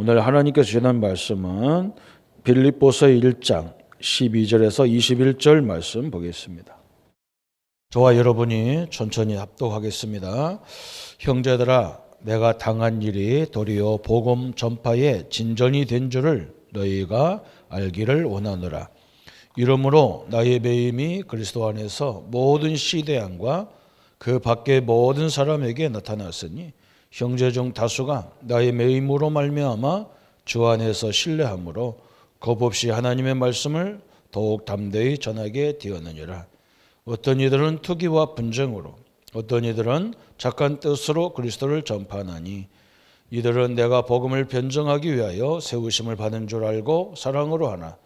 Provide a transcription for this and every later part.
오늘 하나님께서 주시는 말씀은 빌립보서 1장 12절에서 21절 말씀 보겠습니다. 저와 여러분이 천천히 합독하겠습니다. 형제들아, 내가 당한 일이 도리어 복음 전파의 진전이 된 줄을 너희가 알기를 원하노라. 이러므로 나의 매임이 그리스도 안에서 모든 시대양과 그 밖의 모든 사람에게 나타났으니 형제 중 다수가 나의 매임으로 말미암아 주 안에서 신뢰함으로 겁없이 하나님의 말씀을 더욱 담대히 전하게 되었느니라. 어떤 이들은 투기와 분쟁으로, 어떤 이들은 착한 뜻으로 그리스도를 전파하나니 이들은 내가 복음을 변정하기 위하여 세우심을 받은 줄 알고 사랑으로 하나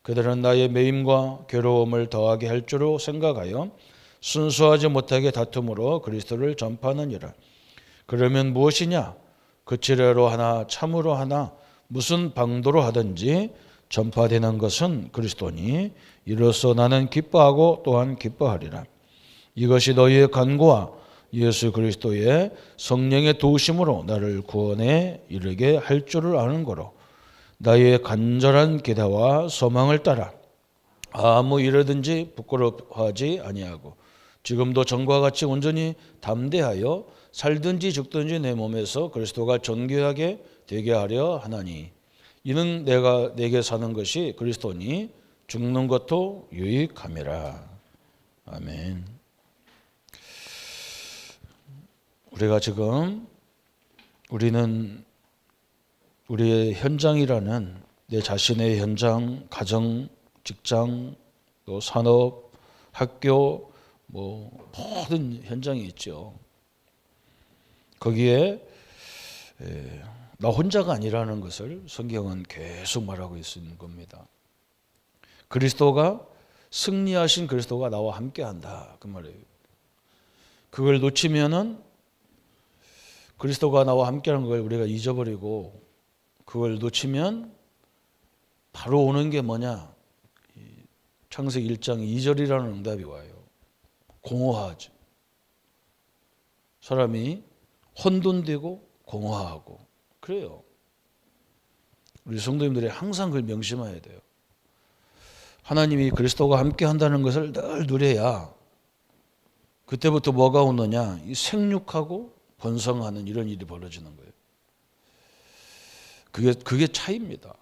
그들은 나의 매임과 괴로움을 더하게 할 줄로 생각하여 순수하지 못하게 다툼으로 그리스도를 전파하느니라. 그러면 무엇이냐? 그치레로 하나 참으로 하나 무슨 방도로 하든지 전파되는 것은 그리스도니 이로써 나는 기뻐하고 또한 기뻐하리라. 이것이 너희의 간구와 예수 그리스도의 성령의 도우심으로 나를 구원에 이르게 할 줄을 아는 거로 나의 간절한 기대와 소망을 따라 아무 일이든지 부끄러워하지 아니하고 지금도 전과 같이 온전히 담대하여 살든지 죽든지 내 몸에서 그리스도가 존귀하게 되게 하려 하나니 이는 내게 사는 것이 그리스도니 죽는 것도 유익함이라. 아멘. 우리가 지금 우리는 우리의 현장이라는 내 자신의 현장, 가정, 직장, 또 산업, 학교, 모든 현장이 있죠. 거기에 나 혼자가 아니라는 것을 성경은 계속 말하고 있는 겁니다. 그리스도가 승리하신 그리스도가 나와 함께한다 그 말이에요. 그걸 놓치면은 그리스도가 나와 함께하는 걸 우리가 잊어버리고 그걸 놓치면 바로 오는 게 뭐냐? 창세기 1장 2절이라는 응답이 와요. 공허하죠. 사람이 혼돈되고 공허하고 그래요. 우리 성도님들이 항상 그걸 명심해야 돼요. 하나님이 그리스도가 함께 한다는 것을 늘 누려야 그때부터 뭐가 오느냐? 이 생육하고 번성하는 이런 일이 벌어지는 거예요. 그게 차이입니다.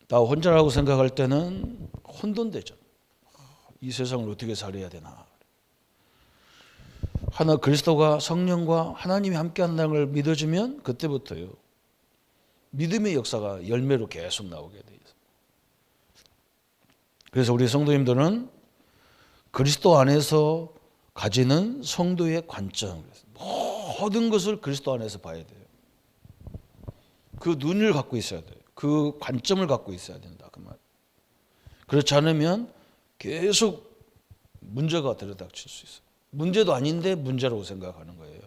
나 혼자라고 생각할 때는 혼돈되죠. 이 세상을 어떻게 살아야 되나? 하나 그리스도가 성령과 하나님이 함께 한다는 걸 믿어주면 그때부터요. 믿음의 역사가 열매로 계속 나오게 돼 있어요. 그래서 우리 성도님들은 그리스도 안에서 가지는 성도의 관점, 모든 것을 그리스도 안에서 봐야 돼요. 그 눈을 갖고 있어야 돼요. 그 관점을 갖고 있어야 된다 그 말. 그렇지 않으면 계속 문제가 들여닥칠 수 있어요. 문제도 아닌데 문제라고 생각하는 거예요.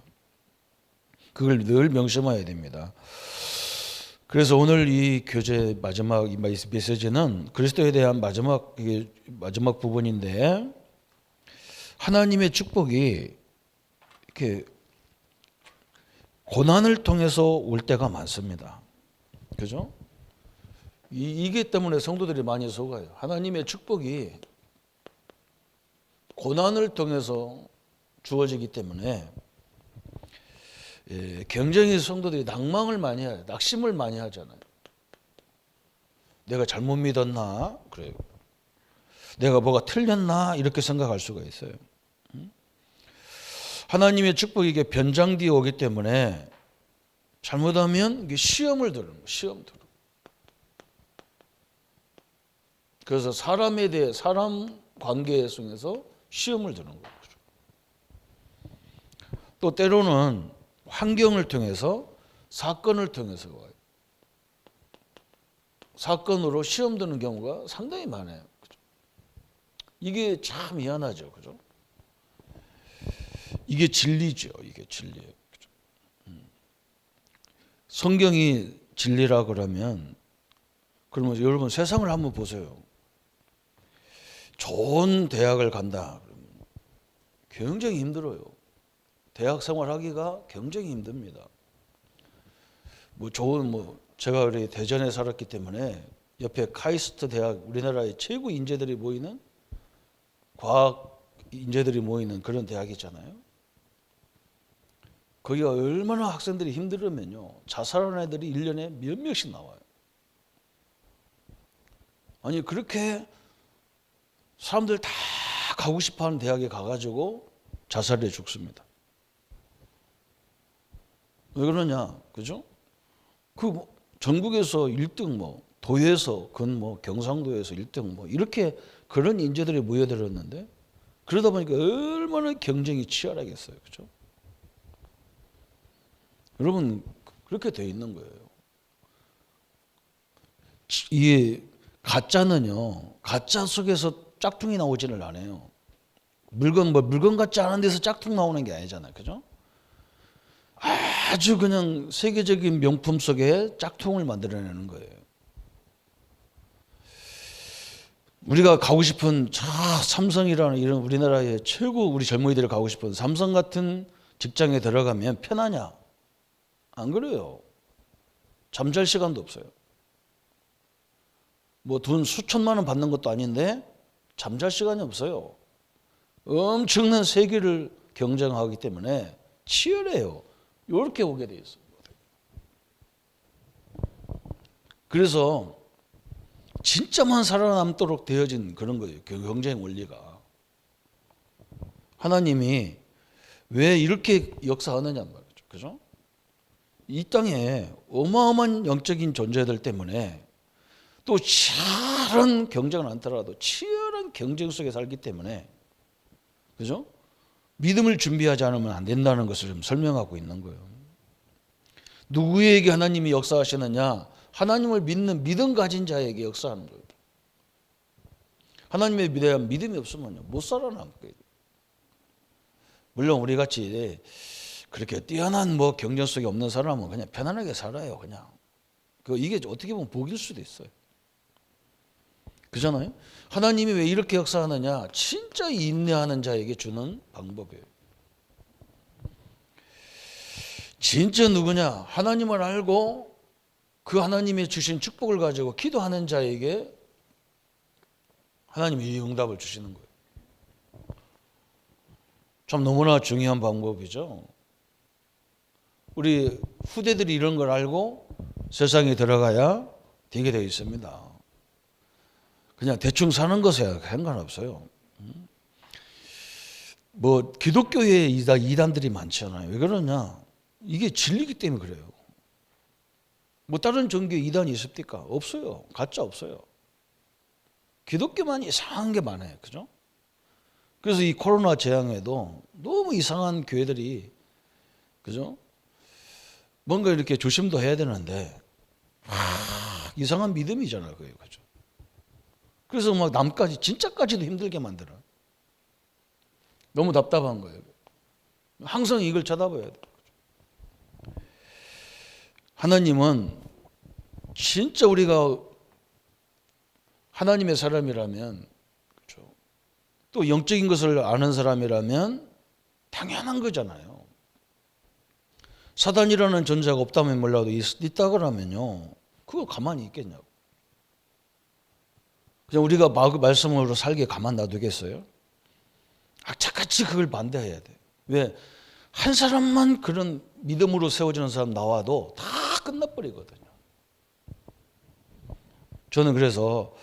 그걸 늘 명심해야 됩니다. 그래서 오늘 이 교재 마지막 이 메시지는 그리스도에 대한 마지막 부분인데 하나님의 축복이 이렇게 고난을 통해서 올 때가 많습니다. 그죠? 이게 때문에 성도들이 많이 속아요. 하나님의 축복이 고난을 통해서 주어지기 때문에 굉장히 성도들이 낭망을 많이 해요. 낙심을 많이 하잖아요. 내가 잘못 믿었나? 그래요. 내가 뭐가 틀렸나? 이렇게 생각할 수가 있어요. 하나님의 축복이 이게 변장되어 오기 때문에 잘못하면 이게 시험을 들는 거예요. 시험 들어. 그래서 사람에 대해 사람 관계 속에서 시험을 드는 거죠. 또 때로는 환경을 통해서 사건을 통해서 와요. 사건으로 시험 드는 경우가 상당히 많아요. 그죠? 이게 참 미안하죠. 그죠? 이게 진리죠. 이게 진리예요. 그죠? 성경이 진리라 그러면 그러면 여러분 세상을 한번 보세요. 좋은 대학을 간다. 굉장히 힘들어요. 대학 생활하기가 굉장히 힘듭니다. 뭐 좋은 제가 우리 대전에 살았기 때문에 옆에 카이스트 대학, 우리나라의 최고 인재들이 모이는 과학 인재들이 모이는 그런 대학이잖아요. 거기가 얼마나 학생들이 힘들으면요, 자살하는 애들이 1년에 몇 명씩 나와요. 아니 그렇게 사람들 다 가고 싶어하는 대학에 가가지고 자살해 죽습니다. 왜 그러냐, 그죠? 전국에서 1등 도에서 경상도에서 1등 이렇게 그런 인재들이 모여들었는데, 그러다 보니까 얼마나 경쟁이 치열하겠어요, 그죠? 여러분 그렇게 돼 있는 거예요. 이게 가짜는요, 가짜 속에서 짝퉁이 나오지를 않아요. 물건 같지 않은 데서 짝퉁 나오는 게 아니잖아요, 그죠? 아주 그냥 세계적인 명품 속에 짝퉁을 만들어내는 거예요. 우리가 가고 싶은 삼성이라는 이런 우리나라의 최고, 우리 젊은이들이 가고 싶은 삼성 같은 직장에 들어가면 편하냐? 안 그래요. 잠잘 시간도 없어요. 돈 수천만 원 받는 것도 아닌데 잠잘 시간이 없어요. 엄청난 세계를 경쟁하기 때문에 치열해요. 이렇게 오게 돼 있어요. 그래서 진짜만 살아남도록 되어진 그런 거예요. 경쟁 원리가. 하나님이 왜 이렇게 역사하느냐 말이죠. 그죠? 이 땅에 어마어마한 영적인 존재들 때문에, 또 치열한 경쟁은 않더라도 치열한 경쟁 속에 살기 때문에, 그죠? 믿음을 준비하지 않으면 안 된다는 것을 좀 설명하고 있는 거예요. 누구에게 하나님이 역사하시느냐? 하나님을 믿는 믿음 가진 자에게 역사하는 거예요. 하나님에 대한 믿음이 없으면요, 못 살아남고요. 물론 우리 같이 그렇게 뛰어난 경쟁 속에 없는 사람은 그냥 편안하게 살아요. 그냥 이게 어떻게 보면 복일 수도 있어요. 그잖아요. 하나님이 왜 이렇게 역사하느냐? 진짜 인내하는 자에게 주는 방법이에요. 진짜 누구냐? 하나님을 알고 그 하나님이 주신 축복을 가지고 기도하는 자에게 하나님이 이 응답을 주시는 거예요. 참 너무나 중요한 방법이죠. 우리 후대들이 이런 걸 알고 세상에 들어가야 되게 되어 있습니다. 그냥 대충 사는 것에 상관없어요. 기독교에 이단들이 많잖아요. 왜 그러냐? 이게 진리기 때문에 그래요. 다른 종교에 이단이 있습니까? 없어요. 가짜 없어요. 기독교만 이상한 게 많아요. 그죠? 그래서 이 코로나 재앙에도 너무 이상한 교회들이, 그죠? 뭔가 이렇게 조심도 해야 되는데, 이상한 믿음이잖아요. 그죠? 그래서 남까지, 진짜까지도 힘들게 만들어요. 너무 답답한 거예요. 항상 이걸 쳐다봐야 돼요. 하나님은 진짜 우리가 하나님의 사람이라면, 그렇죠? 또 영적인 것을 아는 사람이라면 당연한 거잖아요. 사단이라는 존재가 없다면 몰라도 있다 그러면요, 그거 가만히 있겠냐고. 그냥 우리가 말씀으로 살게 가만 놔두겠어요? 악착같이 그걸 반대해야 돼. 왜? 한 사람만 그런 믿음으로 세워지는 사람 나와도 다 끝나버리거든요. 저는 그래서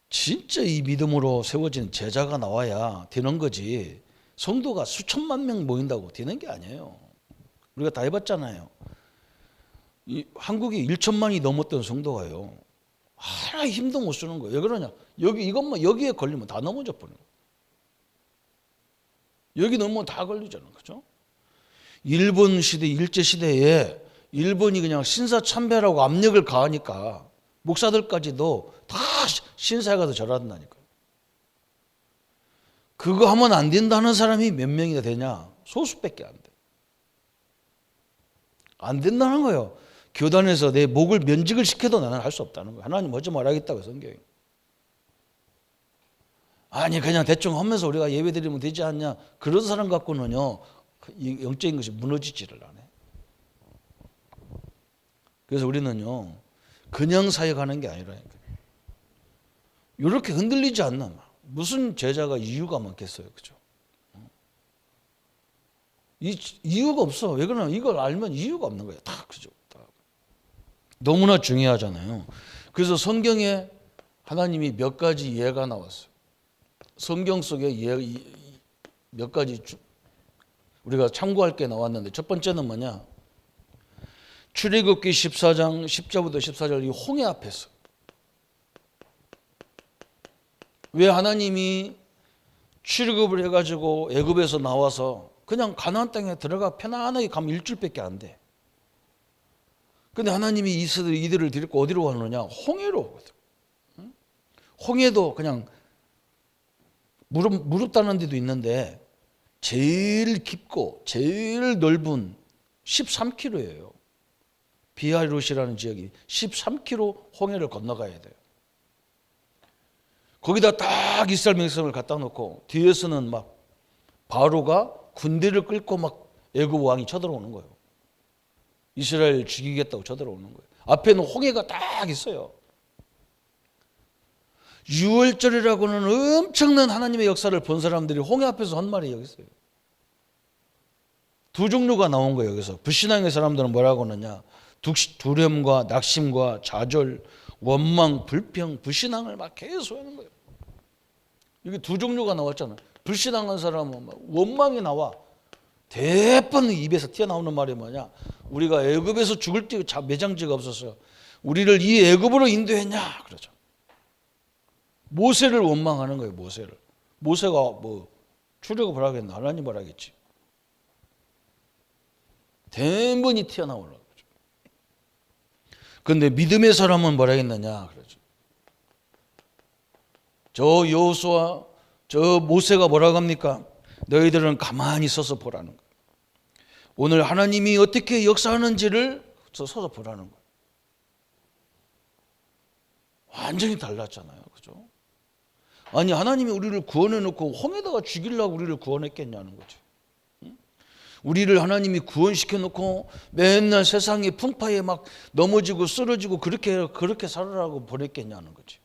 진짜 이 믿음으로 세워진 제자가 나와야 되는 거지, 성도가 수천만 명 모인다고 되는 게 아니에요. 우리가 다 해봤잖아요. 한국이 1천만이 넘었던 성도가요, 하나 힘도 못 쓰는 거예요. 왜 그러냐? 여기에 걸리면 다 넘어져 버려요. 여기 넘으면 다 걸리잖아. 그죠? 일본 시대, 일제시대에 일본이 그냥 신사참배라고 압력을 가하니까 목사들까지도 다 신사에 가서 절한다니까요. 그거 하면 안 된다는 사람이 몇 명이나 되냐? 소수밖에 안 돼. 안 된다는 거예요. 교단에서 내 목을 면직을 시켜도 나는 할 수 없다는 거예요. 하나님 어찌 말하겠다고 성경이. 아니 그냥 대충 하면서 우리가 예배 드리면 되지 않냐? 그런 사람 갖고는요, 영적인 것이 무너지지를 않아요. 그래서 우리는요, 그냥 사역하는 게 아니라니까요. 이렇게 흔들리지 않나. 무슨 제자가 이유가 많겠어요. 그죠? 이유가 없어. 왜 그러냐? 이걸 알면 이유가 없는 거예요. 다 그죠? 다. 너무나 중요하잖아요. 그래서 성경에 하나님이 몇 가지 예가 나왔어요. 성경 속에 몇 가지 우리가 참고할 게 나왔는데, 첫 번째는 뭐냐? 출애굽기 14장 10절부터 14절 이 홍해 앞에서 왜 하나님이 출애굽을 해가지고 애굽에서 나와서 그냥 가나안 땅에 들어가 편안하게 가면 일주일밖에 안 돼. 근데 하나님이 이들을 데리고 어디로 가느냐? 홍해로. 홍해도 그냥 무릎 닿는 데도 있는데 제일 깊고 제일 넓은 13km예요. 비하이롯이라는 지역이 13km 홍해를 건너가야 돼요. 거기다 딱 이스라엘 백성을 갖다 놓고 뒤에서는 막 바로가 군대를 끌고 막 애굽 왕이 쳐들어오는 거예요. 이스라엘 죽이겠다고 쳐들어오는 거예요. 앞에는 홍해가 딱 있어요. 유월절이라고는 엄청난 하나님의 역사를 본 사람들이 홍해 앞에서 한 말이 여기 있어요. 두 종류가 나온 거예요. 여기서 불신앙의 사람들은 뭐라고 하느냐? 두려움과 낙심과 좌절, 원망, 불평, 불신앙을 막 계속 하는 거예요. 이게 두 종류가 나왔잖아요. 불신앙한 사람은 막 원망이 나와. 대번 입에서 튀어나오는 말이 뭐냐? 우리가 애굽에서 죽을 때 매장지가 없었어요. 우리를 이 애굽으로 인도했냐? 그러죠. 모세를 원망하는 거예요. 모세가 뭐 출애굽을 하겠나? 하나님을 하겠지. 대번이 튀어나오려고 그러죠. 그런데 믿음의 사람은 뭐라 했느냐? 그러죠. 저 여호수아, 저 모세가 뭐라고 합니까? 너희들은 가만히 서서 보라는 거예요. 오늘 하나님이 어떻게 역사하는지를 서서 보라는 거예요. 완전히 달랐잖아요. 그죠? 아니, 하나님이 우리를 구원해 놓고 홍해다가 죽이려고 우리를 구원했겠냐는 거죠. 우리를 하나님이 구원시켜 놓고 맨날 세상의 풍파에 막 넘어지고 쓰러지고 그렇게 살아라고 보냈겠냐는 거지.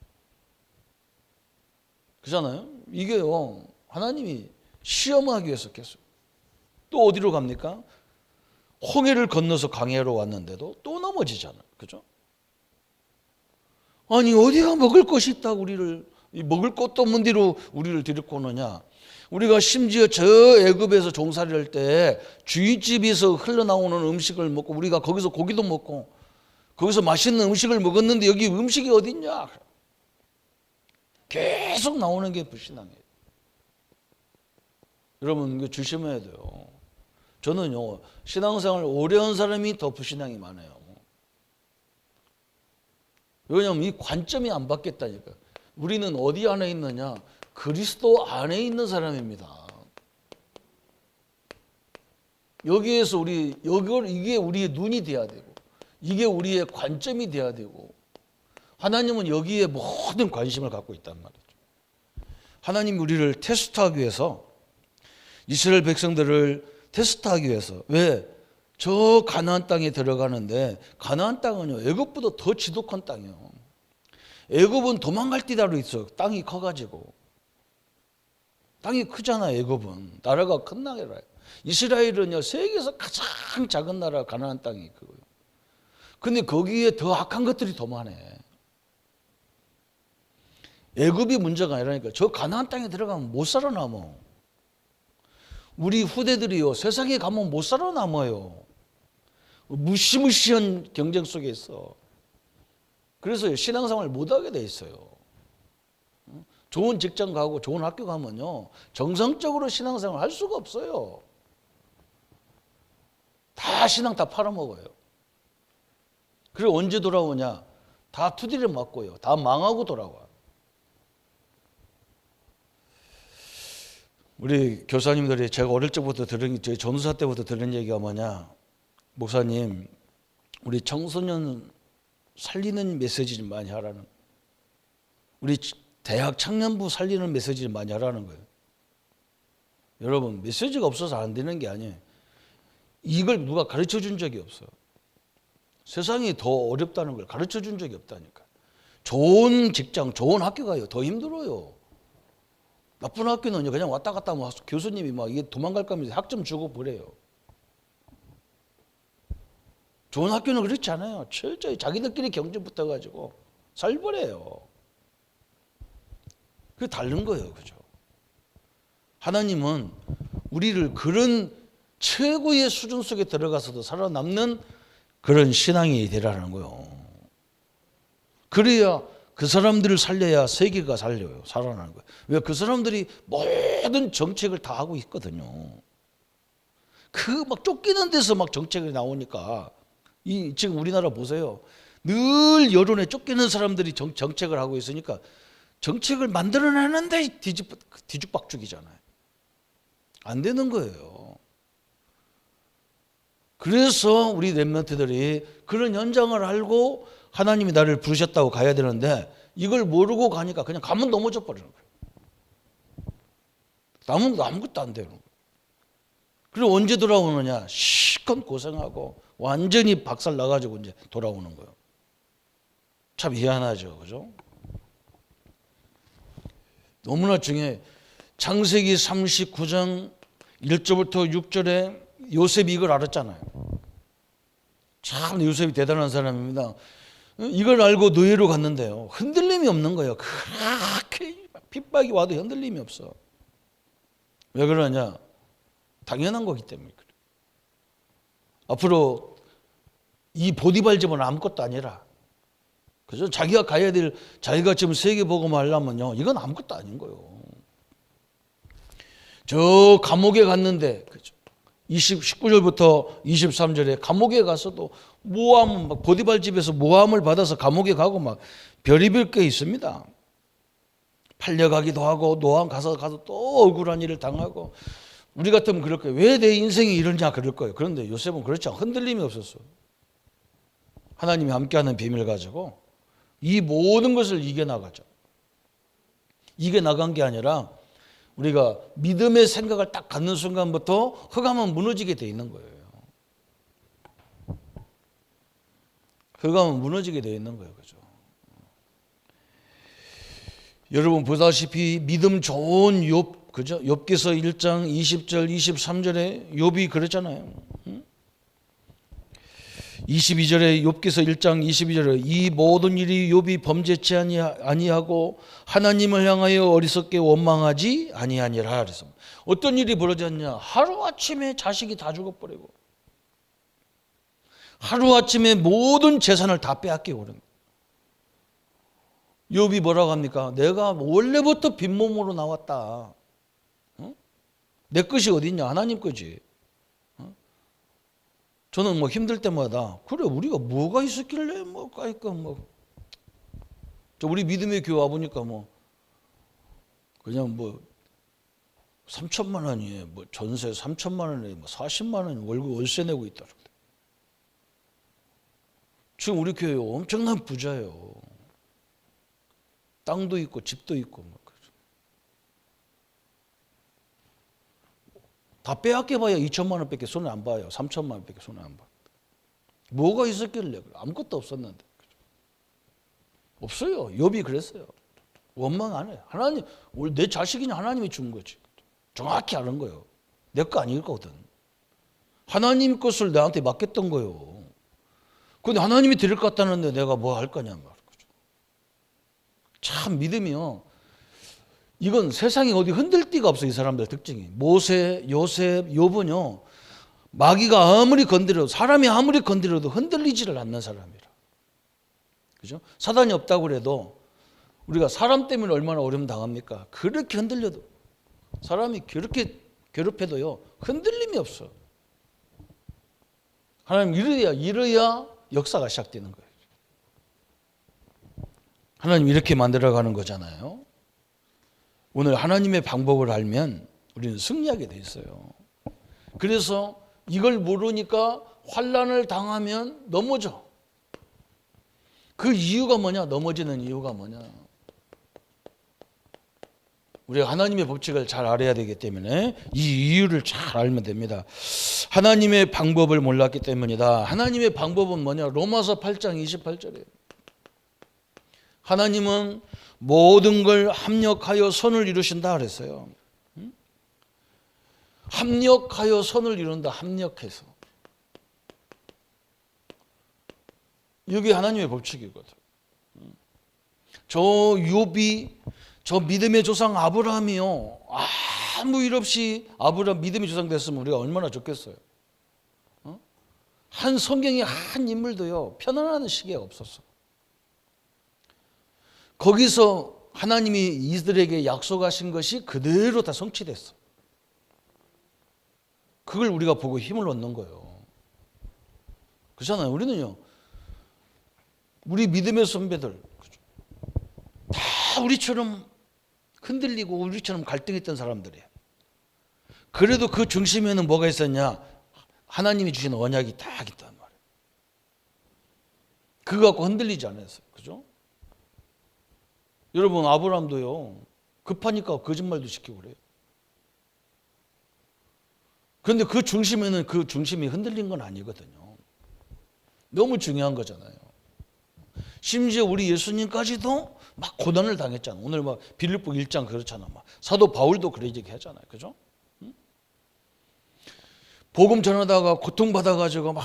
그잖아요. 이게요, 하나님이 시험하기 위해서 계속. 또 어디로 갑니까? 홍해를 건너서 강해로 왔는데도 또 넘어지잖아요. 그죠? 아니, 어디가 먹을 것이 있다고 먹을 것도 없는 데로 우리를 데리고 오느냐? 우리가 심지어 저 애굽에서 종살이를 할 때 주인집에서 흘러나오는 음식을 먹고 우리가 거기서 고기도 먹고 거기서 맛있는 음식을 먹었는데 여기 음식이 어딨냐? 계속 나오는 게 불신앙이에요. 여러분, 이거 조심해야 돼요. 저는요, 신앙생활 오래 한 사람이 더 불신앙이 많아요. 왜냐하면 이 관점이 안 바뀌었다니까요. 우리는 어디 안에 있느냐? 그리스도 안에 있는 사람입니다. 여기에서 이게 우리의 눈이 돼야 되고, 이게 우리의 관점이 돼야 되고, 하나님은 여기에 모든 관심을 갖고 있단 말이죠. 하나님이 우리를 테스트하기 위해서, 이스라엘 백성들을 테스트하기 위해서, 왜? 저 가나안 땅에 들어가는데, 가나안 땅은요, 애굽보다 더 지독한 땅이에요. 애굽은 도망갈 데다로 있어. 땅이 커가지고. 땅이 크잖아요. 애굽은 나라가 큰 나라예요. 이스라엘은요, 세계에서 가장 작은 나라 가나안 땅이 그거예요. 근데 거기에 더 악한 것들이 더 많아. 애굽이 문제가 아니라니까. 저 가나안 땅에 들어가면 못 살아남아. 우리 후대들이요, 세상에 가면 못 살아남아요. 무시무시한 경쟁 속에 있어. 그래서 신앙생활을 못하게 돼 있어요. 좋은 직장 가고 좋은 학교 가면요, 정상적으로 신앙생활 할 수가 없어요. 다 신앙 다 팔아먹어요. 그리고 언제 돌아오냐? 다 투디를 맞고요. 다 망하고 돌아와. 우리 교사님들이 제가 어릴 적부터 저희 전우사 때부터 들은 얘기가 뭐냐? 목사님, 우리 청소년 살리는 메시지 좀 많이 하라는, 우리 대학 청년부 살리는 메시지 좀 많이 하라는 거예요. 여러분, 메시지가 없어서 안 되는 게 아니에요. 이걸 누가 가르쳐 준 적이 없어요. 세상이 더 어렵다는 걸 가르쳐 준 적이 없다니까. 좋은 직장, 좋은 학교가요 더 힘들어요. 나쁜 학교는 그냥 왔다 갔다 하면 교수님이 막 이게 도망갈 거면서 학점 주고 그래요. 좋은 학교는 그렇지 않아요. 철저히 자기들끼리 경쟁 붙어가지고 살벌해요. 그게 다른 거예요. 그죠? 하나님은 우리를 그런 최고의 수준 속에 들어가서도 살아남는 그런 신앙이 되라는 거예요. 그래야 그 사람들을 살려야 세계가 살아나는 거예요. 왜? 그 사람들이 모든 정책을 다 하고 있거든요. 그 막 쫓기는 데서 막 정책이 나오니까 지금 우리나라 보세요. 늘 여론에 쫓기는 사람들이 정책을 하고 있으니까 정책을 만들어내는데 뒤죽박죽이잖아요. 안 되는 거예요. 그래서 우리 렘넌트들이 그런 현장을 알고 하나님이 나를 부르셨다고 가야 되는데 이걸 모르고 가니까 그냥 가면 넘어져 버리는 거예요. 아무것도 안 되는 거예요. 그리고 언제 돌아오느냐? 실컷 고생하고 완전히 박살 나가지고 이제 돌아오는 거예요. 참 희한하죠. 그죠? 너무나 중요해. 창세기 39장 1절부터 6절에 요셉이 이걸 알았잖아요. 참 요셉이 대단한 사람입니다. 이걸 알고 노예로 갔는데요. 흔들림이 없는 거예요. 그렇게 핍박이 와도 흔들림이 없어. 왜 그러냐? 당연한 거기 때문에 그래. 앞으로 이 보디발 집은 아무것도 아니라, 그죠? 자기가 가야 될, 자기가 지금 세계 복음을 하려면요, 이건 아무것도 아닌 거예요. 저 감옥에 갔는데, 그죠? 19절부터 23절에 감옥에 가서도 모함, 보디발 집에서 모함을 받아서 감옥에 가고 막 별의별 게 있습니다. 팔려가기도 하고 노함 가서 또 억울한 일을 당하고. 우리 같으면 그럴 거예요. 왜 내 인생이 이러냐 그럴 거예요. 그런데 요셉은 그렇지 않아. 흔들림이 없었어. 하나님이 함께하는 비밀을 가지고 이 모든 것을 이겨나가죠. 이겨나간 게 아니라 우리가 믿음의 생각을 딱 갖는 순간부터 흑암은 무너지게 돼 있는 거예요. 흑암은 무너지게 돼 있는 거예요. 그죠? 여러분 보다시피 믿음 좋은 욥, 그죠? 욥기서 1장 20절 23절에 욥이 그랬잖아요. 22절에 욥기서 1장 22절에 이 모든 일이 욥이 범죄치 아니하고 하나님을 향하여 어리석게 원망하지 아니하니라. 그래서 어떤 일이 벌어졌냐? 하루아침에 자식이 다 죽어버리고 하루아침에 모든 재산을 다 빼앗기고 그런 거예요. 욥이 뭐라고 합니까? 내가 원래부터 빈몸으로 나왔다. 내 것이 어디 있냐? 하나님 거지. 저는 뭐 힘들 때마다 그래 우리가 뭐가 있었길래 뭐가 있까 뭐. 저 우리 믿음의 교회 와 보니까 뭐 그냥 뭐 3천만 원이에 뭐 전세 3천만 원에 뭐 40만 원 월세 내고 있다. 지금 우리 교회 엄청난 부자예요. 땅도 있고 집도 있고 뭐. 다 빼앗겨봐야 2천만 원밖에 손에 안 봐요. 3천만 원밖에 손에 안 봐. 뭐가 있었길래? 아무것도 없었는데. 없어요. 욥이 그랬어요. 원망 안 해요. 하나님, 내 자식이냐 하나님이 준 거지. 정확히 아는 거예요. 내 거 아니거든. 하나님 것을 나한테 맡겼던 거예요. 근데 하나님이 드릴 것 같다는데 내가 뭐 할 거냐 말이죠. 참 믿음이요. 이건 세상에 어디 흔들 데가 없어. 이 사람들 특징이. 모세, 요셉, 욥은요. 마귀가 아무리 건드려도 사람이 아무리 건드려도 흔들리지를 않는 사람이라. 그죠? 사단이 없다고 그래도 우리가 사람 때문에 얼마나 어려움 당합니까? 그렇게 흔들려도 사람이 그렇게 괴롭혀도요. 흔들림이 없어. 하나님 이래야 역사가 시작되는 거예요. 하나님 이렇게 만들어가는 거잖아요. 오늘 하나님의 방법을 알면 우리는 승리하게 돼 있어요. 그래서 이걸 모르니까 환난을 당하면 넘어져. 그 이유가 뭐냐? 넘어지는 이유가 뭐냐? 우리가 하나님의 법칙을 잘 알아야 되기 때문에 이 이유를 잘 알면 됩니다. 하나님의 방법을 몰랐기 때문이다. 하나님의 방법은 뭐냐? 로마서 8장 28절에 하나님은 모든 걸 합력하여 선을 이루신다 그랬어요. 합력하여 선을 이룬다. 합력해서. 이게 하나님의 법칙이거든. 저 욥이 저 믿음의 조상 아브라함이요, 아무 일 없이 아브라함 믿음의 조상 됐으면 우리가 얼마나 좋겠어요. 한 성경의 한 인물도요 편안한 시기에 없었어. 거기서 하나님이 이들에게 약속하신 것이 그대로 다 성취됐어. 그걸 우리가 보고 힘을 얻는 거예요. 그렇잖아요. 우리는요, 우리 믿음의 선배들 다 우리처럼 흔들리고 우리처럼 갈등했던 사람들이에요. 그래도 그 중심에는 뭐가 있었냐? 하나님이 주신 언약이 딱 있단 말이에요. 그거 갖고 흔들리지 않았어요. 그죠? 여러분, 아브라함도요, 급하니까 거짓말도 시키고 그래요. 그런데 그 중심에는 그 중심이 흔들린 건 아니거든요. 너무 중요한 거잖아요. 심지어 우리 예수님까지도 막 고난을 당했잖아. 오늘 막 빌립보 1장 그렇잖아. 막 사도 바울도 그래 얘기하잖아요. 그죠? 복음 전하다가 고통받아가지고 막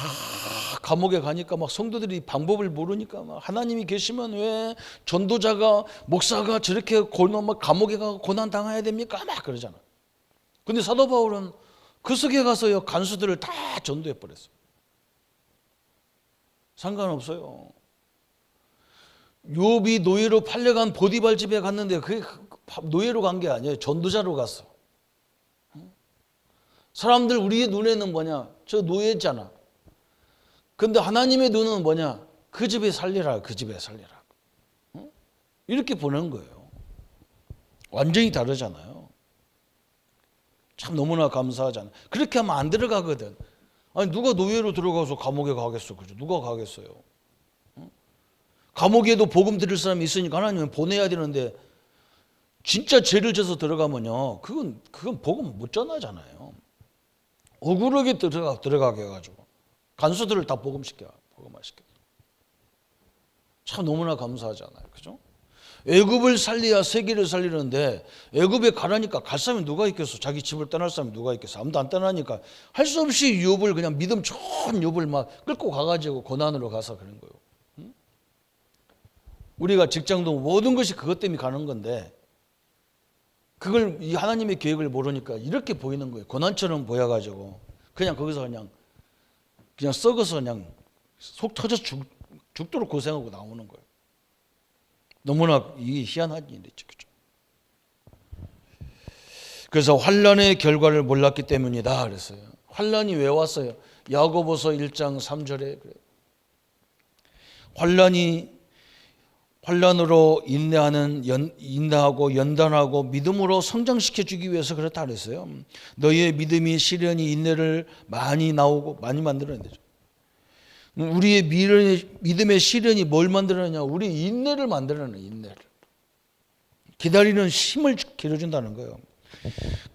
감옥에 가니까 막 성도들이 방법을 모르니까 막 하나님이 계시면 왜 전도자가 목사가 저렇게 막 감옥에 가서 고난 당해야 됩니까? 막 그러잖아. 근데 사도 바울은 그 속에 가서요 간수들을 다 전도해 버렸어. 상관없어요. 욥이 노예로 팔려간 보디발 집에 갔는데 그게 노예로 간 게 아니에요. 전도자로 갔어. 사람들 우리의 눈에는 뭐냐? 저 노예잖아. 근데 하나님의 눈은 뭐냐? 그 집에 살리라, 그 집에 살리라. 이렇게 보는 거예요. 완전히 다르잖아요. 참 너무나 감사하잖아요. 그렇게 하면 안 들어가거든. 아니 누가 노예로 들어가서 감옥에 가겠어? 그죠? 누가 가겠어요? 감옥에도 복음 들을 사람이 있으니까 하나님은 보내야 되는데 진짜 죄를 져서 들어가면요 그건 복음 못 전하잖아요. 억울하게 들어가게 해가지고 간수들을 다 복음시켜. 참 너무나 감사하잖아요. 그죠? 애굽을 살려야 세계를 살리는데 애굽에 가라니까 갈 사람이 누가 있겠어? 자기 집을 떠날 사람이 누가 있겠어? 아무도 안 떠나니까 할 수 없이 욥을 그냥 믿음 좋은 욥을 막 끌고 가가지고 고난으로 가서 그런 거예요. 우리가 직장도 모든 것이 그것 때문에 가는 건데 그걸 이 하나님의 계획을 모르니까 이렇게 보이는 거예요. 고난처럼 보여가지고 그냥 거기서 그냥 썩어서 그냥 속 터져 죽도록 고생하고 나오는 거예요. 너무나 이게 희한한 일이죠. 그렇죠? 그래서 환난의 결과를 몰랐기 때문이다 그랬어요. 환난이 왜 왔어요? 야고보서 1장 3절에 그래요. 환난으로 인내하고 연단하고 믿음으로 성장시켜 주기 위해서 그렇다 그랬어요. 너희의 믿음이 시련이 인내를 많이 만들어내죠. 우리의 믿음의 시련이 뭘 만들어내냐? 우리 인내를 만들어내. 인내를. 기다리는 힘을 길어준다는 거예요.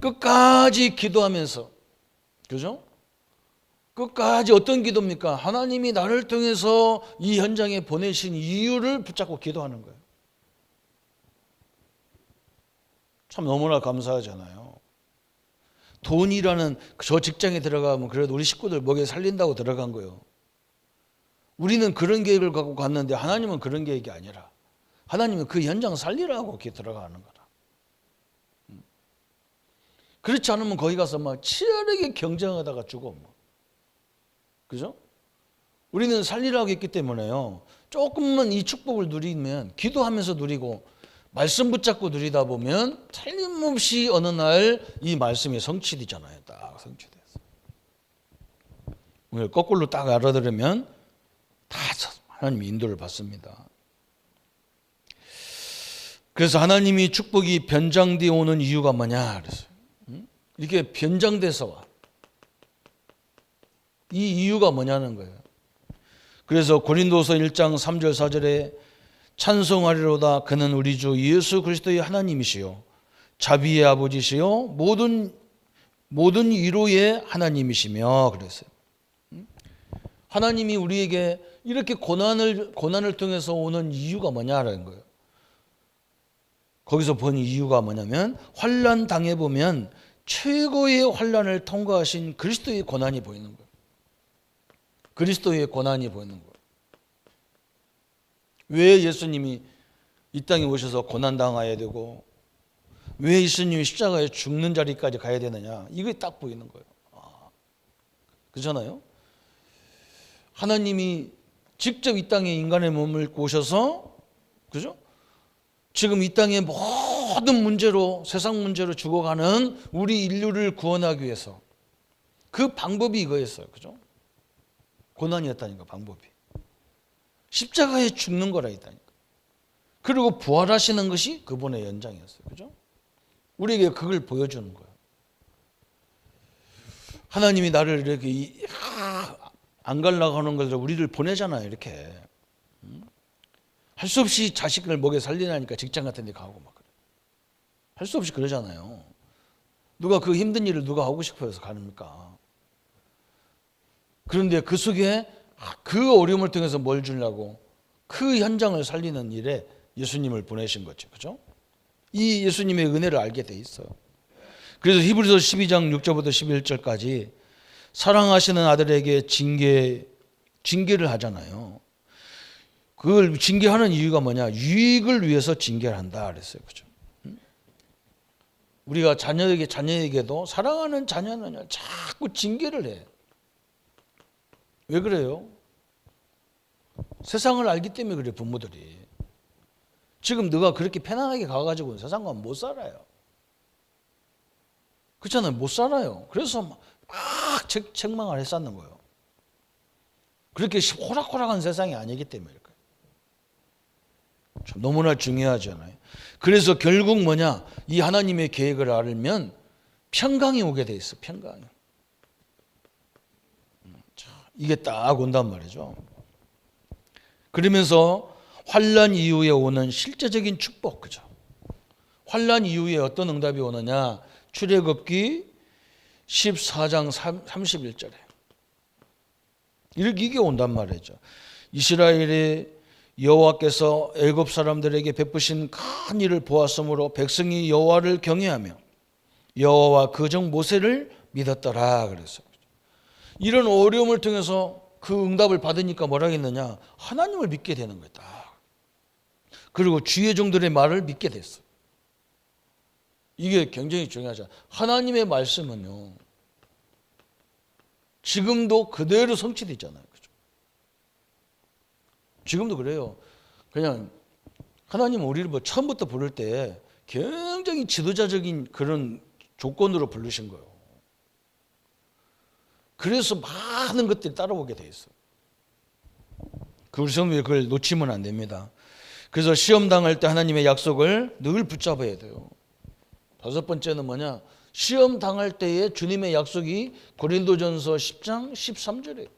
끝까지 기도하면서, 그죠? 끝까지 어떤 기도입니까? 하나님이 나를 통해서 이 현장에 보내신 이유를 붙잡고 기도하는 거예요. 참 너무나 감사하잖아요. 돈이라는 저 직장에 들어가면 그래도 우리 식구들 먹여 살린다고 들어간 거예요. 우리는 그런 계획을 갖고 갔는데 하나님은 그런 계획이 아니라 하나님은 그 현장 살리라고 이렇게 들어가는 거다. 그렇지 않으면 거기 가서 막 치열하게 경쟁하다가 죽어. 그죠? 우리는 살리라고 했기 때문에요. 조금만 이 축복을 누리면 기도하면서 누리고 말씀 붙잡고 누리다 보면 틀림없이 어느 날 이 말씀이 성취되잖아요. 딱 성취됐어. 오늘 거꾸로 딱 알아들으면 다 하나님의 인도를 받습니다. 그래서 하나님이 축복이 변장되어 오는 이유가 뭐냐 그랬어요. 이렇게 변장돼서 와. 이 이유가 뭐냐는 거예요. 그래서 고린도서 1장 3절 4절에 찬송하리로다 그는 우리 주 예수 그리스도의 하나님이시요 자비의 아버지시요 모든 위로의 하나님이시며 그랬어요. 하나님이 우리에게 이렇게 고난을 통해서 오는 이유가 뭐냐라는 거예요. 거기서 본 이유가 뭐냐면 환난 당해 보면 최고의 환난을 통과하신 그리스도의 고난이 보이는 거예요. 그리스도의 고난이 보이는 거예요. 왜 예수님이 이 땅에 오셔서 고난 당해야 되고 왜 예수님이 십자가에 죽는 자리까지 가야 되느냐, 이게 딱 보이는 거예요. 그렇잖아요. 하나님이 직접 이 땅에 인간의 몸을 오셔서, 그죠? 지금 이 땅의 모든 문제로, 세상 문제로 죽어가는 우리 인류를 구원하기 위해서 그 방법이 이거였어요. 그죠? 고난이었다니까, 방법이. 십자가에 죽는 거라 했다니까. 그리고 부활하시는 것이 그분의 연장이었어요. 그죠? 우리에게 그걸 보여주는 거예요. 하나님이 나를 이렇게 안 가려고 하는 것을 우리를 보내잖아요. 이렇게. 할 수 없이 자식을 먹여 살리라니까 직장 같은 데 가고 막 그래. 할 수 없이 그러잖아요. 누가 그 힘든 일을 누가 하고 싶어서 가십니까? 그런데 그 속에 그 어려움을 통해서 뭘 주려고 그 현장을 살리는 일에 예수님을 보내신 거죠. 그죠? 이 예수님의 은혜를 알게 돼 있어요. 그래서 히브리서 12장 6절부터 11절까지 사랑하시는 아들에게 징계를 하잖아요. 그걸 징계하는 이유가 뭐냐? 유익을 위해서 징계를 한다 그랬어요. 그죠? 우리가 자녀에게도 사랑하는 자녀는 자꾸 징계를 해. 왜 그래요? 세상을 알기 때문에 그래, 부모들이. 지금 너가 그렇게 편안하게 가가지고 세상과 못 살아요. 그렇잖아요. 못 살아요. 그래서 막 책망을 했었는 거예요. 그렇게 호락호락한 세상이 아니기 때문에. 참 너무나 중요하잖아요. 그래서 결국 뭐냐? 이 하나님의 계획을 알면 평강이 오게 돼 있어. 평강이. 이게 딱 온단 말이죠. 그러면서 환난 이후에 오는 실제적인 축복, 그죠? 환난 이후에 어떤 응답이 오느냐? 출애굽기 14장 31절에 이게 온단 말이죠. 이스라엘의 여호와께서 애굽 사람들에게 베푸신 큰 일을 보았으므로 백성이 여호와를 경외하며 여호와와 그 종 모세를 믿었더라 그랬어요. 이런 어려움을 통해서 그 응답을 받으니까 뭐라 했느냐? 하나님을 믿게 되는 거다. 그리고 주의 종들의 말을 믿게 됐어. 이게 굉장히 중요하죠. 하나님의 말씀은요, 지금도 그대로 성취되잖아요. 지금도 그래요. 그냥 하나님은 우리를 처음부터 부를 때 굉장히 지도자적인 그런 조건으로 부르신 거예요. 그래서 많은 것들이 따라오게 돼 있어요. 우리 성도에 그걸 놓치면 안 됩니다. 그래서 시험 당할 때 하나님의 약속을 늘 붙잡아야 돼요. 다섯 번째는 뭐냐? 시험 당할 때에 주님의 약속이 고린도전서 10장 13절이에요.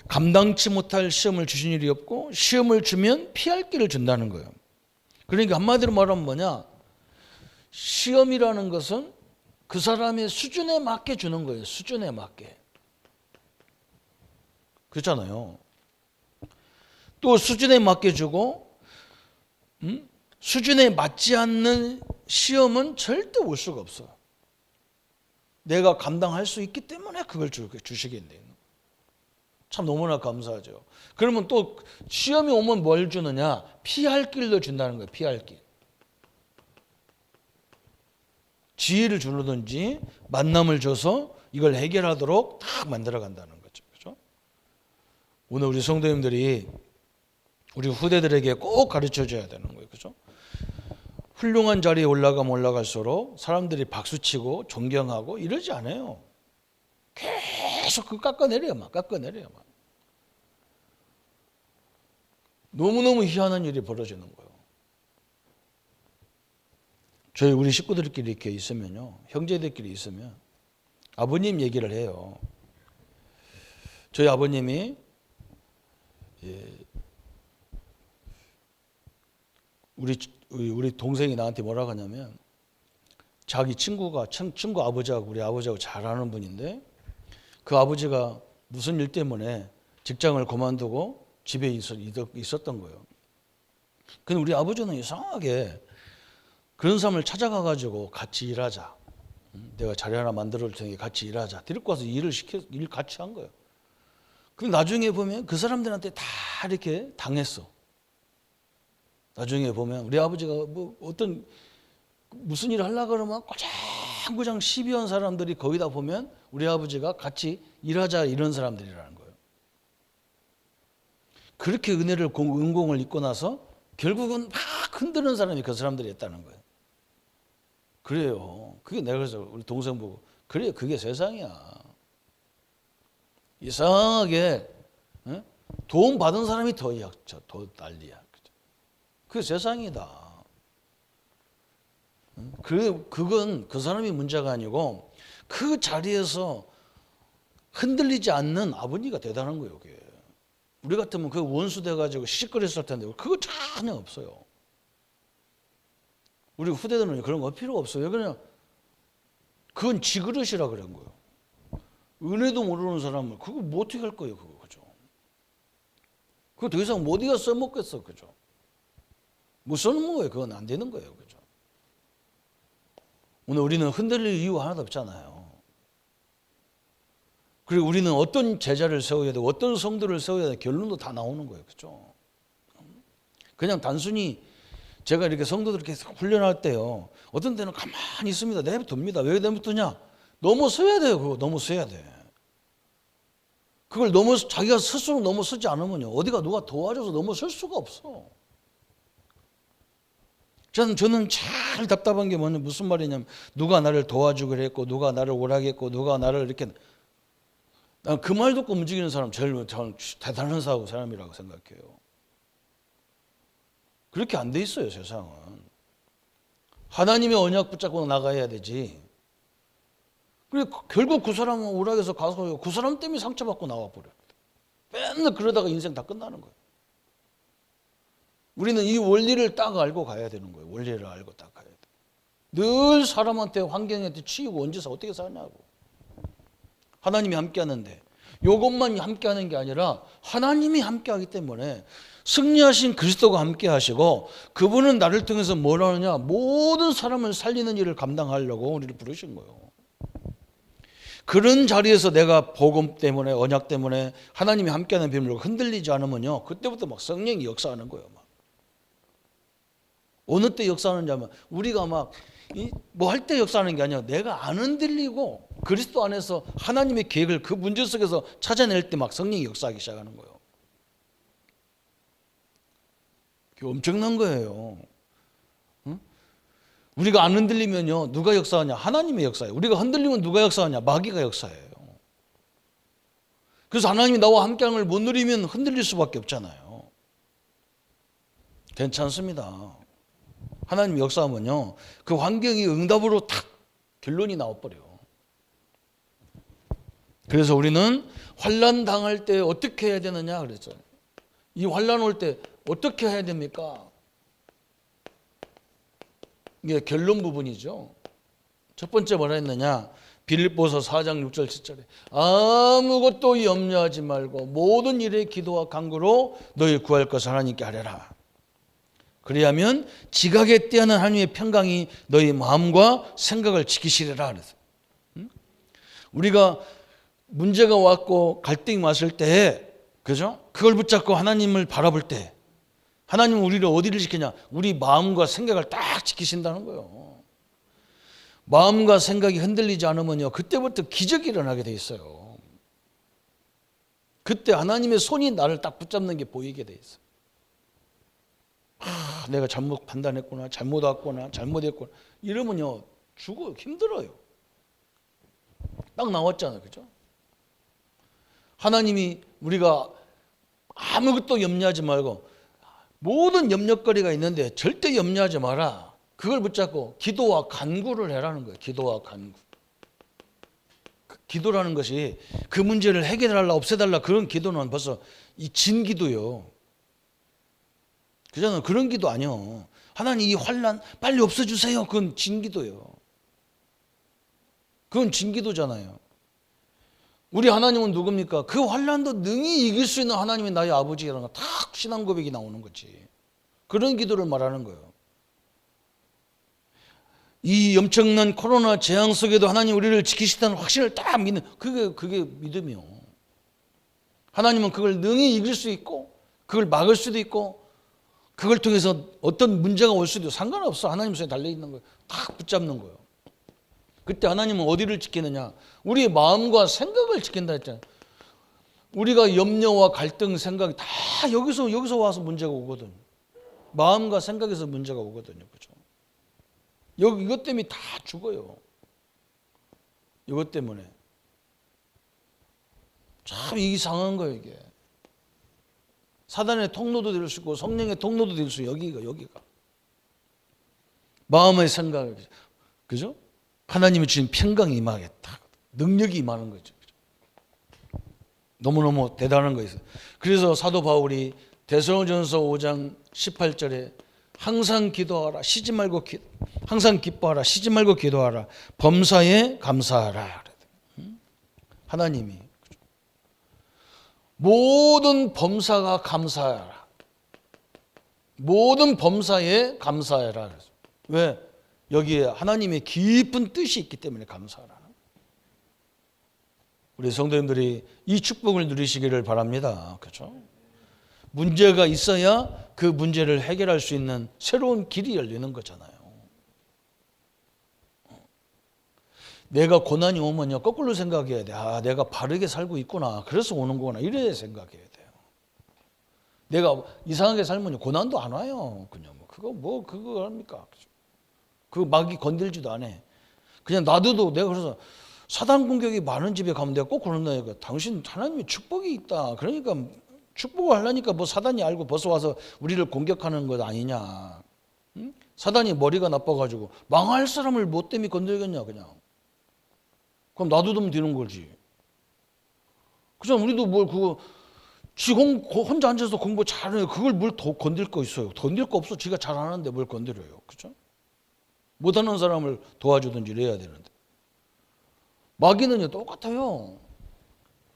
감당치 못할 시험을 주신 일이 없고 시험을 주면 피할 길을 준다는 거예요. 그러니까 한마디로 말하면 뭐냐? 시험이라는 것은 그 사람의 수준에 맞게 주는 거예요. 수준에 맞게. 그렇잖아요. 또 수준에 맞게 주고 수준에 맞지 않는 시험은 절대 올 수가 없어요. 내가 감당할 수 있기 때문에 그걸 주시겠네요. 참 너무나 감사하죠. 그러면 또 시험이 오면 뭘 주느냐? 피할 길도 준다는 거예요. 피할 길. 지혜를 주든지 만남을 줘서 이걸 해결하도록 딱 만들어 간다는 거죠. 그렇죠? 오늘 우리 성도님들이 우리 후대들에게 꼭 가르쳐 줘야 되는 거예요. 그렇죠? 훌륭한 자리에 올라가면 올라갈수록 사람들이 박수치고 존경하고 이러지 않아요. 계속 그 깎아내려요. 너무너무 희한한 일이 벌어지는 거예요. 우리 식구들끼리 이렇게 있으면요, 형제들끼리 있으면 아버님 얘기를 해요. 저희 아버님이 우리 동생이 나한테 뭐라고 하냐면 자기 친구 아버지하고 우리 아버지하고 잘 아는 분인데 그 아버지가 무슨 일 때문에 직장을 그만두고 집에 있었던 거예요. 근데 우리 아버지는 이상하게 그런 사람을 찾아가가지고 같이 일하자. 내가 자리 하나 만들어 줄 테니까 같이 일하자. 데리고 와서 일 같이 한 거예요. 그럼 나중에 보면 그 사람들한테 다 이렇게 당했어. 나중에 보면 우리 아버지가 뭐 어떤 무슨 일을 하려고 그러면 고장고장 시비한 사람들이 거기다 보면 우리 아버지가 같이 일하자 이런 사람들이라는 거예요. 그렇게 은공을 입고 나서 결국은 막 흔드는 사람이 그 사람들이었다는 거예요. 그래요. 그게 내가 그래서 우리 동생 보고 그래 그게 세상이야. 이상하게 도움 받은 사람이 더 난리야. 그게 세상이다. 그건 그 사람이 문제가 아니고 그 자리에서 흔들리지 않는 아버지가 대단한 거예요. 그게. 우리 같으면 그 원수 돼가지고 시시거렸을 텐데 그거 전혀 없어요. 우리 후대들은 그런 거 필요가 없어요. 그냥 그건 지그릇이라 그런 거예요. 은혜도 모르는 사람은 그거 뭐 어떻게 할 거예요, 그거 그죠? 그거 더 이상 못 이겨 써먹겠어, 그죠? 못 써먹어요, 그건 안 되는 거예요, 그죠? 오늘 우리는 흔들릴 이유가 하나도 없잖아요. 그리고 우리는 어떤 제자를 세워야 되고 어떤 성도를 세워야 되고 결론도 다 나오는 거예요, 그죠? 그냥 단순히 제가 이렇게 성도들 이렇게 훈련할 때요. 어떤 때는 가만히 있습니다. 내버립니다. 왜 내버리냐? 넘어서야 돼요. 그거 넘어서야 돼. 그걸 자기가 스스로 넘어서지 않으면요. 어디가 누가 도와줘서 넘어설 수가 없어. 저는 제일 답답한 게 무슨 말이냐면 누가 나를 도와주기로 했고 누가 나를 오라겠고 누가 나를 이렇게 난 그 말 듣고 움직이는 사람 제일 대단한 사람이라고 생각해요. 그렇게 안 돼 있어요, 세상은. 하나님의 언약 붙잡고 나가야 되지. 그리고 결국 그 사람은 오락에서 가서 그 사람 때문에 상처받고 나와버려요. 맨날 그러다가 인생 다 끝나는 거예요. 우리는 이 원리를 딱 알고 가야 되는 거예요. 원리를 알고 딱 가야 돼. 늘 사람한테 환경한테 치이고 언제서 어떻게 사냐고. 하나님이 함께하는데 이것만 함께하는 게 아니라 하나님이 함께하기 때문에 승리하신 그리스도가 함께하시고 그분은 나를 통해서 뭘 하느냐 모든 사람을 살리는 일을 감당하려고 우리를 부르신 거예요. 그런 자리에서 내가 복음 때문에 언약 때문에 하나님이 함께하는 비밀로 흔들리지 않으면요 그때부터 막 성령이 역사하는 거예요. 막. 어느 때 역사하는지 하면 우리가 막 뭐 할 때 역사하는 게 아니라 내가 안 흔들리고 그리스도 안에서 하나님의 계획을 그 문제 속에서 찾아낼 때 막 성령이 역사하기 시작하는 거예요. 그게 엄청난 거예요. 응? 우리가 안 흔들리면요 누가 역사하냐? 하나님의 역사예요. 우리가 흔들리면 누가 역사하냐? 마귀가 역사예요. 그래서 하나님이 나와 함께하는 걸 못 누리면 흔들릴 수밖에 없잖아요. 괜찮습니다. 하나님 역사하면요 그 환경이 응답으로 탁 결론이 나와버려요. 그래서 우리는 환난 당할 때 어떻게 해야 되느냐 그랬죠. 이 환난 올 때 어떻게 해야 됩니까? 이게 결론 부분이죠. 첫 번째 뭐라 했느냐? 빌립보서 4장 6절 7절에 아무것도 염려하지 말고 모든 일에 기도와 간구로 너희 구할 것을 하나님께 하려라. 그리하면 지각에 뛰어난 하나님의 평강이 너희 마음과 생각을 지키시리라 그랬어요. 우리가 문제가 왔고 갈등이 왔을 때, 그죠? 그걸 붙잡고 하나님을 바라볼 때, 하나님은 우리를 어디를 지키냐? 우리 마음과 생각을 딱 지키신다는 거예요. 마음과 생각이 흔들리지 않으면요, 그때부터 기적이 일어나게 돼 있어요. 그때 하나님의 손이 나를 딱 붙잡는 게 보이게 돼 있어요. 내가 잘못 판단했구나, 잘못 왔구나, 잘못했구나. 이러면요, 죽어요. 힘들어요. 딱 나왔잖아요. 그죠? 하나님이 우리가 아무것도 염려하지 말고 모든 염려거리가 있는데 절대 염려하지 마라. 그걸 붙잡고 기도와 간구를 해라는 거예요. 기도와 간구. 기도라는 것이 그 문제를 해결하라, 없애달라 그런 기도는 벌써 이 진기도요. 그잖아요. 그런 기도 아니요. 하나님 이 환난 빨리 없애주세요. 그건 진기도예요. 그건 진기도잖아요. 우리 하나님은 누굽니까? 그 환난도 능히 이길 수 있는 하나님이 나의 아버지라는 거 딱 신앙 고백이 나오는 거지. 그런 기도를 말하는 거예요. 이 엄청난 코로나 재앙 속에도 하나님 우리를 지키시다는 확신을 딱 믿는 그게 믿음이요. 하나님은 그걸 능히 이길 수 있고 그걸 막을 수도 있고 그걸 통해서 어떤 문제가 올 수도 상관없어. 하나님 손에 달려있는 거예요. 딱 붙잡는 거예요. 그때 하나님은 어디를 지키느냐? 우리의 마음과 생각을 지킨다 했잖아요. 우리가 염려와 갈등 생각이 다 여기서 와서 문제가 오거든요. 마음과 생각에서 문제가 오거든요. 그렇죠? 이것 때문에 다 죽어요. 이것 때문에. 참 이상한 거예요, 이게. 사단의 통로도 될 수 있고 성령의 통로도 될 수 있고 여기가. 마음의 생각, 그죠? 하나님이 주신 평강이 임하겠다. 능력이 임하는 거죠. 너무너무 대단한 거 있어요. 그래서 사도 바울이 데살로니가전서 5장 18절에 항상 기도하라. 쉬지 말고 항상 기뻐하라. 쉬지 말고 기도하라. 범사에 감사하라. 하나님이 모든 범사가 감사하라. 모든 범사에 감사해라. 왜? 여기에 하나님의 깊은 뜻이 있기 때문에 감사하라. 우리 성도님들이 이 축복을 누리시기를 바랍니다. 그렇죠? 문제가 있어야 그 문제를 해결할 수 있는 새로운 길이 열리는 거잖아요. 내가 고난이 오면요 거꾸로 생각해야 돼. 아, 내가 바르게 살고 있구나. 그래서 오는 거구나. 이래 생각해야 돼요. 내가 이상하게 살면 고난도 안 와요. 그냥 그거 합니까? 그 마귀 건들지도 않아. 그냥 놔둬도 내가 그래서 사단 공격이 많은 집에 가면 내가 꼭 그런다니까. 당신 하나님의 축복이 있다. 그러니까 축복을 하려니까 뭐 사단이 알고 벌써 와서 우리를 공격하는 것 아니냐. 응? 사단이 머리가 나빠가지고 망할 사람을 뭐 때문에 건들겠냐 그냥. 그럼 놔두면 되는 거지. 그냥 우리도 지 혼자 앉아서 공부 잘해요. 그걸 뭘 더 건들 거 있어요. 건들 거 없어. 지가 잘하는데 뭘 건드려요. 그렇죠? 못하는 사람을 도와주든지 이래야 되는데. 마귀는요 똑같아요.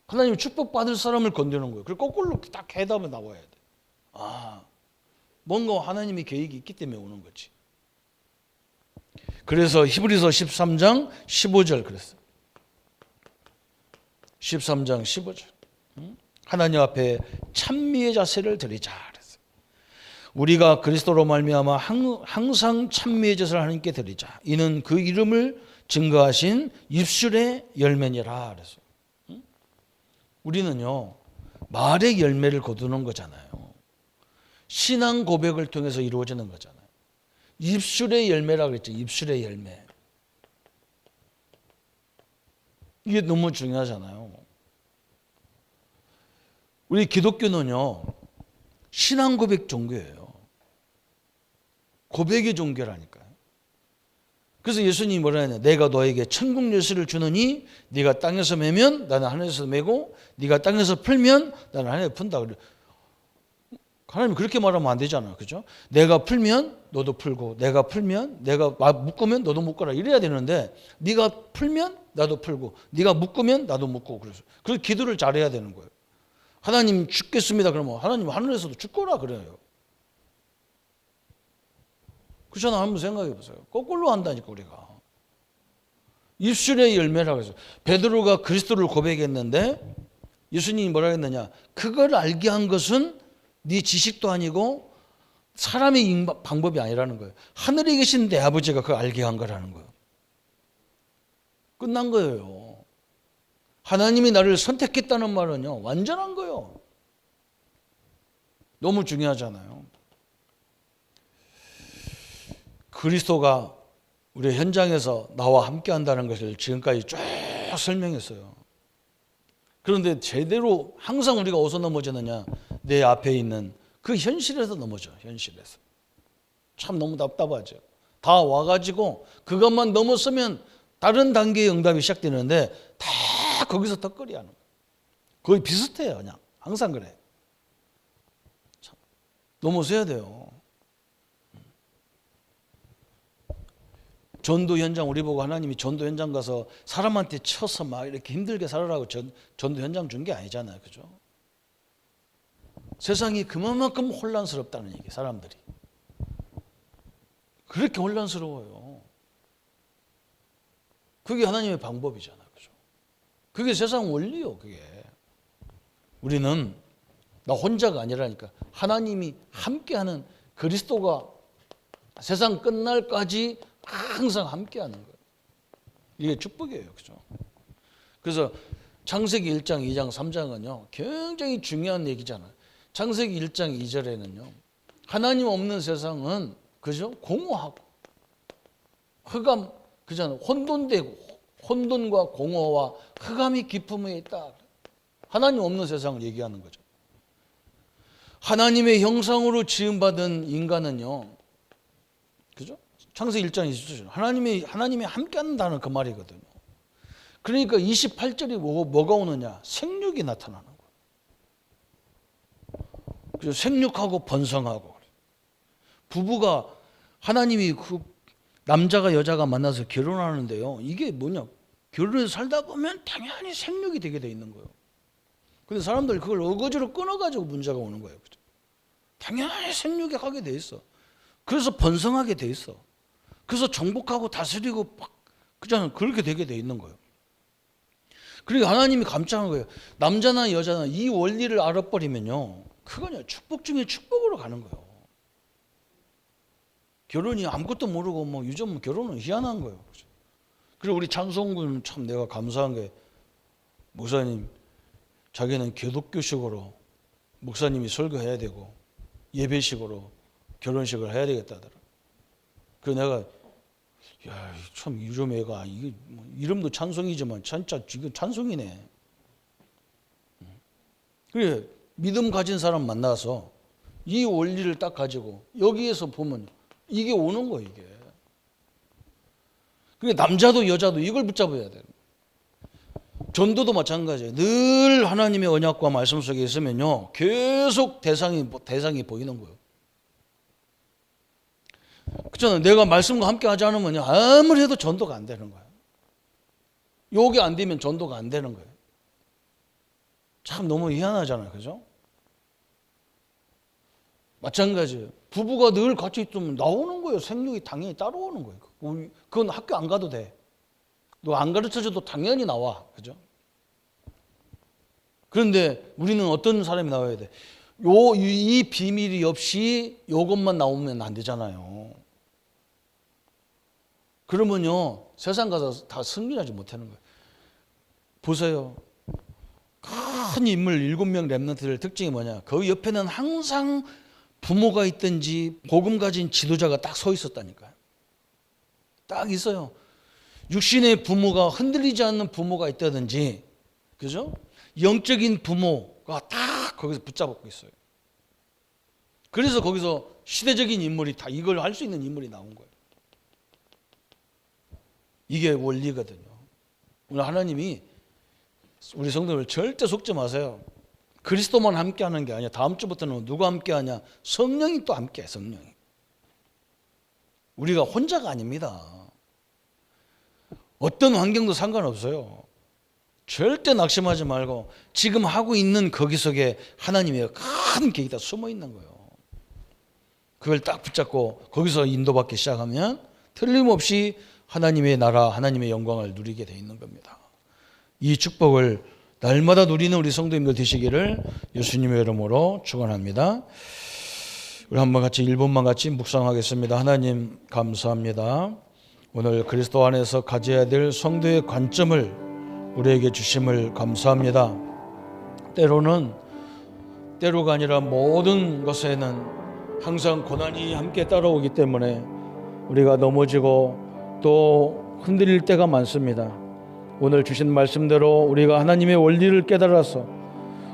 하나님 축복받을 사람을 건드는 거예요. 그리고 거꾸로 딱 해답을 나와야 돼. 아, 뭔가 하나님의 계획이 있기 때문에 오는 거지. 그래서 히브리서 13장 15절 그랬어요. 13장 15절. 하나님 앞에 찬미의 자세를 드리자 그랬어요. 우리가 그리스도로 말미암아 항상 찬미의 제사를 하나님께 드리자. 이는 그 이름을 증거하신 입술의 열매니라 그랬어요. 우리는요 말의 열매를 거두는 거잖아요. 신앙 고백을 통해서 이루어지는 거잖아요. 입술의 열매라고 그랬죠. 입술의 열매. 이게 너무 중요하잖아요. 우리 기독교는요 신앙 고백 종교예요. 고백의 종교라니까요. 그래서 예수님이 뭐라 했냐? 내가 너에게 천국 열쇠를 주느니 네가 땅에서 매면 나는 하늘에서 매고 네가 땅에서 풀면 나는 하늘에서 푼다. 하나님 그렇게 말하면 안 되잖아요. 그죠? 내가 풀면 너도 풀고 내가 풀면 내가 묶으면 너도 묶어라 이래야 되는데 네가 풀면 나도 풀고 네가 묶으면 나도 묶고 그래서 기도를 잘해야 되는 거예요. 하나님 죽겠습니다. 그러면 하나님 하늘에서도 죽거라 그래요. 그렇잖아. 한번 생각해 보세요. 거꾸로 한다니까 우리가. 입술의 열매라고 해서 베드로가 그리스도를 고백했는데 예수님이 뭐라 했느냐? 그걸 알게 한 것은 네 지식도 아니고 사람의 방법이 아니라는 거예요. 하늘에 계신 내 아버지가 그걸 알게 한 거라는 거예요. 끝난 거예요. 하나님이 나를 선택했다는 말은요 완전한 거예요. 너무 중요하잖아요. 그리스도가 우리 현장에서 나와 함께 한다는 것을 지금까지 쭉 설명했어요. 그런데 제대로 항상 우리가 어디서 넘어지느냐? 내 앞에 있는 그 현실에서 넘어져. 현실에서. 참 너무 답답하죠. 다 와가지고 그것만 넘었으면 다른 단계의 응답이 시작되는데 다 거기서 턱걸이 하는 거예요. 거의 비슷해요. 그냥 항상 그래. 참 넘어서야 돼요. 전도 현장 우리 보고 하나님이 전도 현장 가서 사람한테 쳐서 막 이렇게 힘들게 살아라고 전도 현장 준 게 아니잖아요. 그죠? 세상이 그만큼 혼란스럽다는 얘기, 사람들이. 그렇게 혼란스러워요. 그게 하나님의 방법이잖아요. 그죠? 그게 세상 원리요, 그게. 우리는 나 혼자가 아니라니까. 하나님이 함께하는 그리스도가 세상 끝날까지 항상 함께하는 거예요. 이게 축복이에요. 그죠? 그래서 창세기 1장, 2장, 3장은요. 굉장히 중요한 얘기잖아요. 창세기 1장 2절에는요. 하나님 없는 세상은 그죠? 공허하고 흑암 그잖아요. 혼돈되고 혼돈과 공허와 흑암이 깊음에 있다. 하나님 없는 세상을 얘기하는 거죠. 하나님의 형상으로 지음받은 인간은요. 그죠? 창세기 1장 20절. 하나님이 함께한다는 그 말이거든요. 그러니까 28절이 뭐가 오느냐? 생육이 나타나는 거예요. 그래서 생육하고 번성하고. 부부가 하나님이 그 남자가 여자가 만나서 결혼하는데요. 이게 뭐냐? 결혼해서 살다 보면 당연히 생육이 되게 돼 있는 거예요. 근데 사람들이 그걸 어거지로 끊어가지고 문제가 오는 거예요. 그죠? 당연히 생육이 하게 돼 있어. 그래서 번성하게 돼 있어. 그래서 정복하고 다스리고 막 그잖아요. 그렇게 되게 돼 있는 거예요. 그러니까 하나님이 감찰한 거예요. 남자나 여자나 이 원리를 알아버리면요. 그거냐 축복 중에 축복으로 가는 거예요. 결혼이 아무것도 모르고 뭐 요즘 결혼은 희한한 거예요. 그리고 우리 찬송군 참 내가 감사한 게 목사님 자기는 기독교식으로 목사님이 설교해야 되고 예배식으로 결혼식을 해야 되겠다더라. 그래서 내가 야, 참 요즘 애가 이게 뭐 이름도 찬송이지만 진짜 지금 찬송이네. 그래 믿음 가진 사람 만나서 이 원리를 딱 가지고 여기에서 보면 이게 오는 거예요. 이게. 그게 남자도 여자도 이걸 붙잡아야 돼요. 전도도 마찬가지예요. 늘 하나님의 언약과 말씀 속에 있으면요, 계속 대상이 보이는 거예요. 그렇잖아요. 내가 말씀과 함께 하지 않으면 아무리 해도 전도가 안 되는 거예요. 요게 안 되면 전도가 안 되는 거예요. 참 너무 희한하잖아요. 그죠? 마찬가지예요. 부부가 늘 같이 있으면 나오는 거예요. 생육이 당연히 따라오는 거예요. 그건 학교 안 가도 돼. 너 안 가르쳐줘도 당연히 나와. 그죠? 그런데 우리는 어떤 사람이 나와야 돼? 이 비밀이 없이 요것만 나오면 안 되잖아요. 그러면요, 세상 가서 다 승리하지 못하는 거예요. 보세요. 큰 인물 7명 렘넌트들 특징이 뭐냐? 그 옆에는 항상 부모가 있든지 복음 가진 지도자가 딱 서 있었다니까요. 딱 있어요. 육신의 부모가 흔들리지 않는 부모가 있다든지, 그죠? 영적인 부모가 딱 거기서 붙잡고 있어요. 그래서 거기서 시대적인 인물이 다 이걸 할 수 있는 인물이 나온 거예요. 이게 원리거든요. 오늘 하나님이 우리 성도들 절대 속지 마세요. 그리스도만 함께하는 게 아니야. 다음 주부터는 누가 함께하냐? 성령이 또 함께해. 성령이. 우리가 혼자가 아닙니다. 어떤 환경도 상관없어요. 절대 낙심하지 말고 지금 하고 있는 거기 속에 하나님의 큰 계획이 다 숨어 있는 거예요. 그걸 딱 붙잡고 거기서 인도받기 시작하면 틀림없이 하나님의 나라, 하나님의 영광을 누리게 돼 있는 겁니다. 이 축복을 날마다 누리는 우리 성도님들 되시기를 예수님의 이름으로 축원합니다. 우리 한번 같이 1분만 같이 묵상하겠습니다. 하나님 감사합니다. 오늘 그리스도 안에서 가져야 될 성도의 관점을 우리에게 주심을 감사합니다. 때로가 아니라 모든 것에는 항상 고난이 함께 따라오기 때문에 우리가 넘어지고 또 흔들릴 때가 많습니다. 오늘 주신 말씀대로 우리가 하나님의 원리를 깨달아서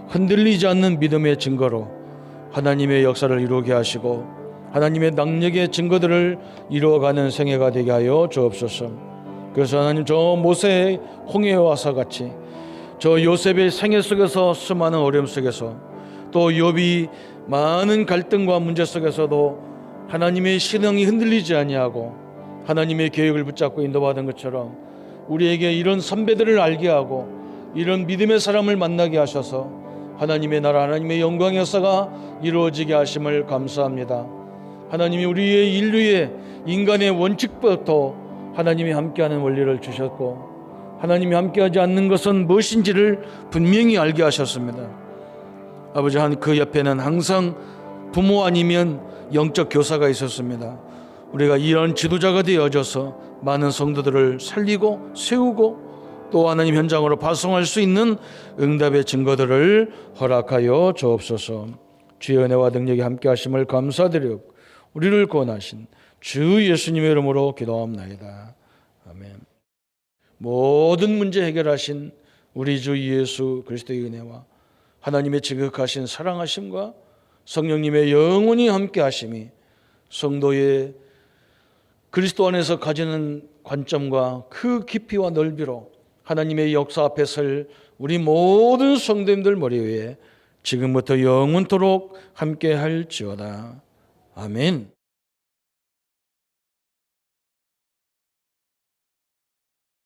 흔들리지 않는 믿음의 증거로 하나님의 역사를 이루게 하시고 하나님의 능력의 증거들을 이루어가는 생애가 되게 하여 주옵소서. 그래서 하나님 저 모세의 홍해와서 같이 저 요셉의 생애 속에서 수많은 어려움 속에서 또 욥이 많은 갈등과 문제 속에서도 하나님의 신앙이 흔들리지 아니하고 하나님의 계획을 붙잡고 인도받은 것처럼 우리에게 이런 선배들을 알게 하고 이런 믿음의 사람을 만나게 하셔서 하나님의 나라, 하나님의 영광의 역사가 이루어지게 하심을 감사합니다. 하나님이 우리의 인류의 인간의 원칙부터 하나님이 함께하는 원리를 주셨고 하나님이 함께하지 않는 것은 무엇인지를 분명히 알게 하셨습니다. 아버지, 그 옆에는 항상 부모 아니면 영적 교사가 있었습니다. 우리가 이런 지도자가 되어져서 많은 성도들을 살리고 세우고 또 하나님 현장으로 파송할 수 있는 응답의 증거들을 허락하여 주옵소서. 주의 은혜와 능력이 함께 하심을 감사드리고 우리를 구원하신 주 예수님의 이름으로 기도합나이다. 아멘. 모든 문제 해결하신 우리 주 예수 그리스도의 은혜와 하나님의 지극하신 사랑하심과 성령님의 영원히 함께 하심이 성도의 그리스도 안에서 가지는 관점과 그 깊이와 넓이로 하나님의 역사 앞에 설 우리 모든 성도님들 머리 위에 지금부터 영원토록 함께 할지어다. 아멘.